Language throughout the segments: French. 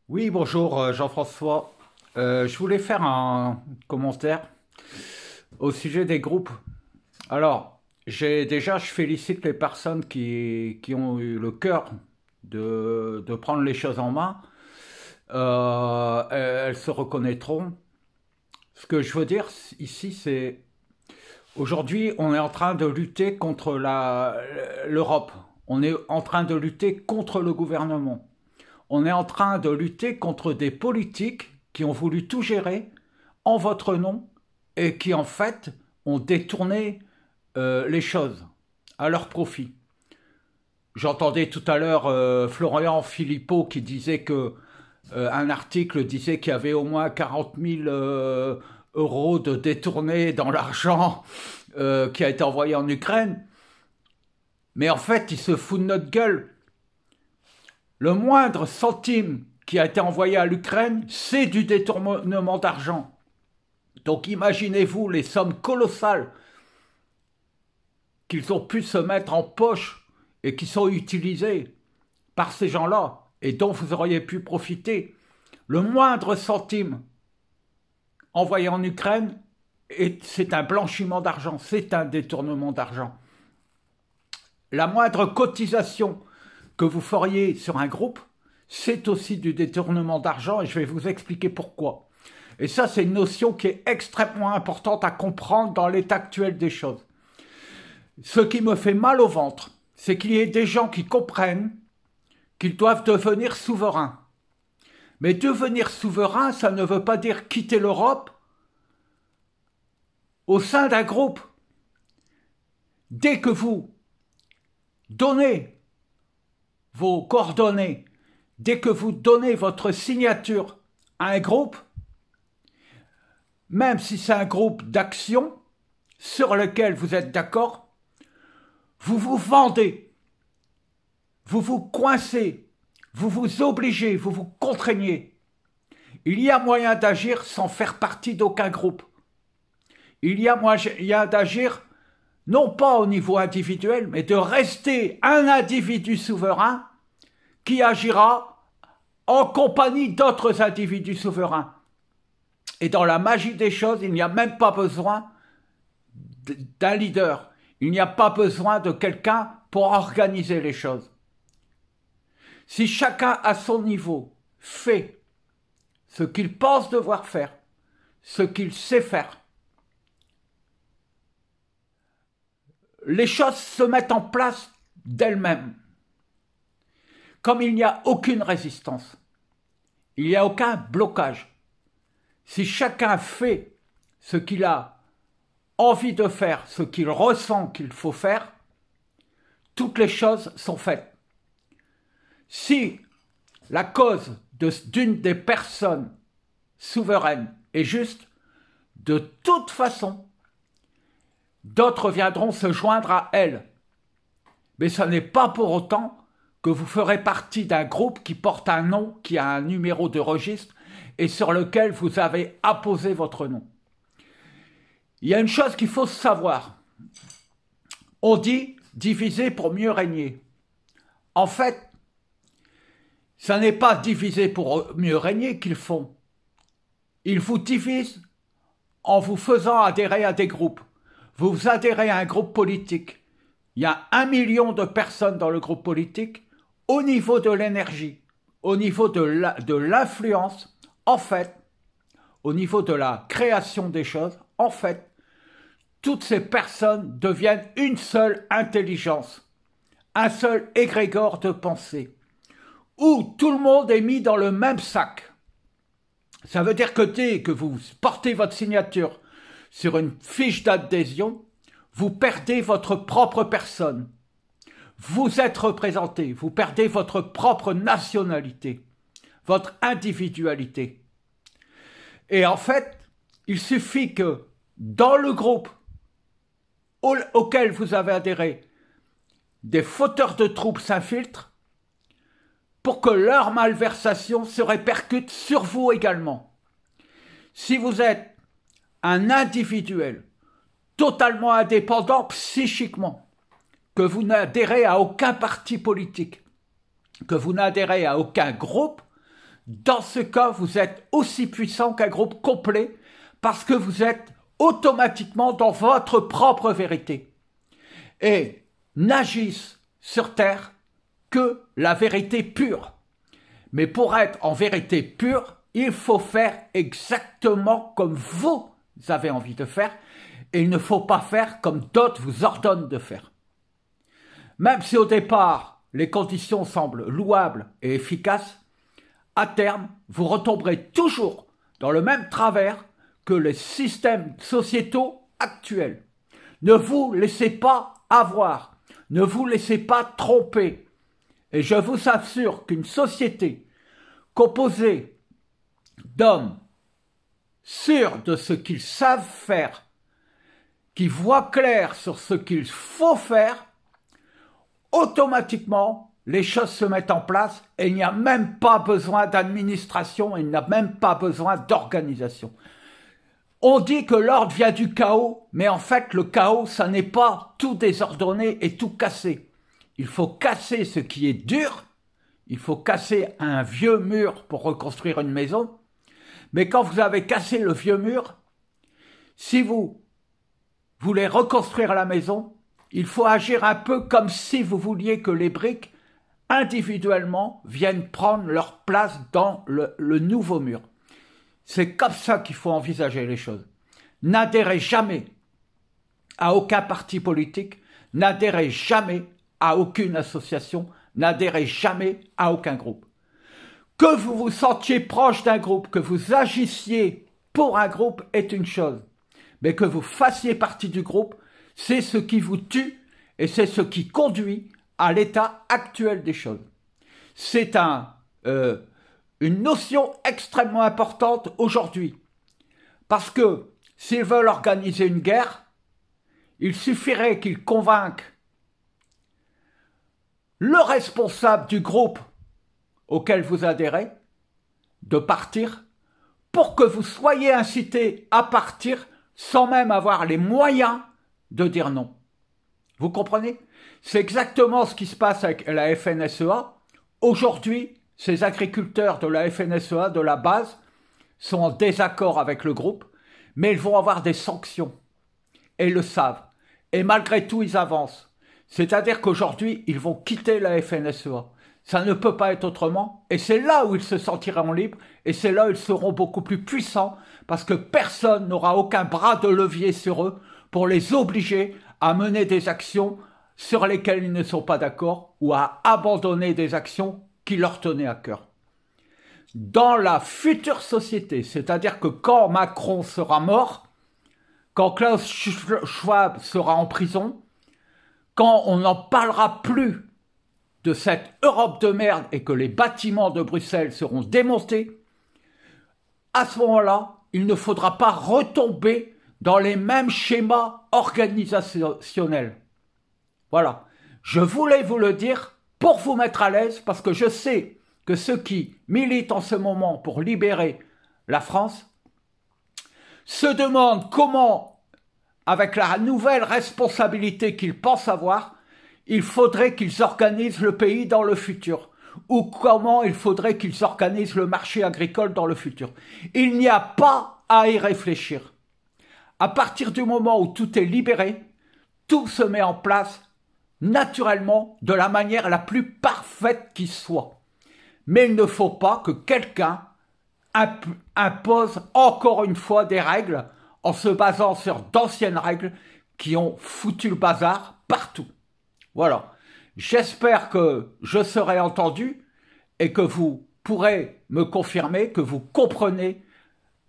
Oui, bonjour Jean-François. Je voulais faire un commentaire au sujet des groupes. Alors, je félicite les personnes qui ont eu le cœur de prendre les choses en main. Elles se reconnaîtront. Ce que je veux dire ici, c'est aujourd'hui, on est en train de lutter contre l'Europe. On est en train de lutter contre le gouvernement. On est en train de lutter contre des politiques qui ont voulu tout gérer en votre nom et qui en fait ont détourné les choses à leur profit. J'entendais tout à l'heure Florian Philippot qui disait que un article disait qu'il y avait au moins 40 000 euros de détournés dans l'argent qui a été envoyé en Ukraine. Mais en fait, il se fout de notre gueule. Le moindre centime qui a été envoyé à l'Ukraine, c'est du détournement d'argent. Donc imaginez-vous les sommes colossales qu'ils ont pu se mettre en poche et qui sont utilisées par ces gens-là et dont vous auriez pu profiter. Le moindre centime envoyé en Ukraine, c'est un blanchiment d'argent, c'est un détournement d'argent. La moindre cotisation que vous feriez sur un groupe, c'est aussi du détournement d'argent et je vais vous expliquer pourquoi. Et ça, c'est une notion qui est extrêmement importante à comprendre dans l'état actuel des choses. Ce qui me fait mal au ventre, c'est qu'il y ait des gens qui comprennent qu'ils doivent devenir souverains. Mais devenir souverain, ça ne veut pas dire quitter l'Europe au sein d'un groupe. Dès que vous donnez vos coordonnées, dès que vous donnez votre signature à un groupe, même si c'est un groupe d'action sur lequel vous êtes d'accord, vous vous vendez, vous vous coincez, vous vous obligez, vous vous contraignez. Il y a moyen d'agir sans faire partie d'aucun groupe. Il y a moyen d'agir non pas au niveau individuel, mais de rester un individu souverain qui agira en compagnie d'autres individus souverains. Et dans la magie des choses, il n'y a même pas besoin d'un leader. Il n'y a pas besoin de quelqu'un pour organiser les choses. Si chacun à son niveau fait ce qu'il pense devoir faire, ce qu'il sait faire, les choses se mettent en place d'elles-mêmes. Comme il n'y a aucune résistance, il n'y a aucun blocage. Si chacun fait ce qu'il a envie de faire, ce qu'il ressent qu'il faut faire, toutes les choses sont faites. Si la cause d'une des personnes souveraines est juste, de toute façon, d'autres viendront se joindre à elle. Mais ce n'est pas pour autant que vous ferez partie d'un groupe qui porte un nom, qui a un numéro de registre et sur lequel vous avez apposé votre nom. Il y a une chose qu'il faut savoir. On dit diviser pour mieux régner. En fait, ça n'est pas diviser pour mieux régner qu'ils font. Ils vous divisent en vous faisant adhérer à des groupes. Vous adhérez à un groupe politique. Il y a 1 million de personnes dans le groupe politique. Au niveau de l'énergie, au niveau de l'influence, en fait, au niveau de la création des choses, en fait, toutes ces personnes deviennent une seule intelligence, un seul égrégore de pensée, où tout le monde est mis dans le même sac. Ça veut dire que dès que vous portez votre signature sur une fiche d'adhésion, vous perdez votre propre personne. Vous êtes représenté, vous perdez votre propre nationalité, votre individualité. Et en fait, il suffit que dans le groupe auquel vous avez adhéré, des fauteurs de troubles s'infiltrent pour que leur malversation se répercute sur vous également. Si vous êtes un individuel totalement indépendant psychiquement, que vous n'adhérez à aucun parti politique, que vous n'adhérez à aucun groupe, dans ce cas, vous êtes aussi puissant qu'un groupe complet parce que vous êtes automatiquement dans votre propre vérité. Et n'agissent sur terre que la vérité pure. Mais pour être en vérité pure, il faut faire exactement comme vous avez envie de faire et il ne faut pas faire comme d'autres vous ordonnent de faire. Même si au départ, les conditions semblent louables et efficaces, à terme, vous retomberez toujours dans le même travers que les systèmes sociétaux actuels. Ne vous laissez pas avoir, ne vous laissez pas tromper. Et je vous assure qu'une société composée d'hommes sûrs de ce qu'ils savent faire, qui voient clair sur ce qu'il faut faire, automatiquement, les choses se mettent en place et il n'y a même pas besoin d'administration, il n'y a même pas besoin d'organisation. On dit que l'ordre vient du chaos, mais en fait, le chaos, ça n'est pas tout désordonné et tout cassé. Il faut casser ce qui est dur, il faut casser un vieux mur pour reconstruire une maison, mais quand vous avez cassé le vieux mur, si vous voulez reconstruire la maison, il faut agir un peu comme si vous vouliez que les briques, individuellement, viennent prendre leur place dans le nouveau mur. C'est comme ça qu'il faut envisager les choses. N'adhérez jamais à aucun parti politique, n'adhérez jamais à aucune association, n'adhérez jamais à aucun groupe. Que vous vous sentiez proche d'un groupe, que vous agissiez pour un groupe est une chose, mais que vous fassiez partie du groupe, c'est ce qui vous tue et c'est ce qui conduit à l'état actuel des choses. C'est une notion extrêmement importante aujourd'hui. Parce que s'ils veulent organiser une guerre, il suffirait qu'ils convainquent le responsable du groupe auquel vous adhérez de partir pour que vous soyez incité à partir sans même avoir les moyens de dire non. Vous comprenez? C'est exactement ce qui se passe avec la FNSEA. Aujourd'hui, ces agriculteurs de la FNSEA, de la base, sont en désaccord avec le groupe, mais ils vont avoir des sanctions. Et ils le savent. Et malgré tout, ils avancent. C'est-à-dire qu'aujourd'hui, ils vont quitter la FNSEA. Ça ne peut pas être autrement. Et c'est là où ils se sentiront libres. Et c'est là où ils seront beaucoup plus puissants. Parce que personne n'aura aucun bras de levier sur eux pour les obliger à mener des actions sur lesquelles ils ne sont pas d'accord ou à abandonner des actions qui leur tenaient à cœur. Dans la future société, c'est-à-dire que quand Macron sera mort, quand Klaus Schwab sera en prison, quand on n'en parlera plus de cette Europe de merde et que les bâtiments de Bruxelles seront démontés, à ce moment-là, il ne faudra pas retomber dans les mêmes schémas organisationnels. Voilà. Je voulais vous le dire pour vous mettre à l'aise parce que je sais que ceux qui militent en ce moment pour libérer la France se demandent comment, avec la nouvelle responsabilité qu'ils pensent avoir, il faudrait qu'ils organisent le pays dans le futur ou comment il faudrait qu'ils organisent le marché agricole dans le futur. Il n'y a pas à y réfléchir. À partir du moment où tout est libéré, tout se met en place naturellement de la manière la plus parfaite qui soit. Mais il ne faut pas que quelqu'un impose encore une fois des règles en se basant sur d'anciennes règles qui ont foutu le bazar partout. Voilà. J'espère que je serai entendu et que vous pourrez me confirmer que vous comprenez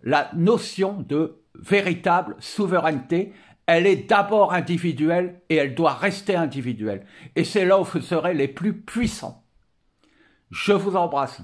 la notion de véritable souveraineté. Elle est d'abord individuelle et elle doit rester individuelle. Et c'est là où vous serez les plus puissants. Je vous embrasse.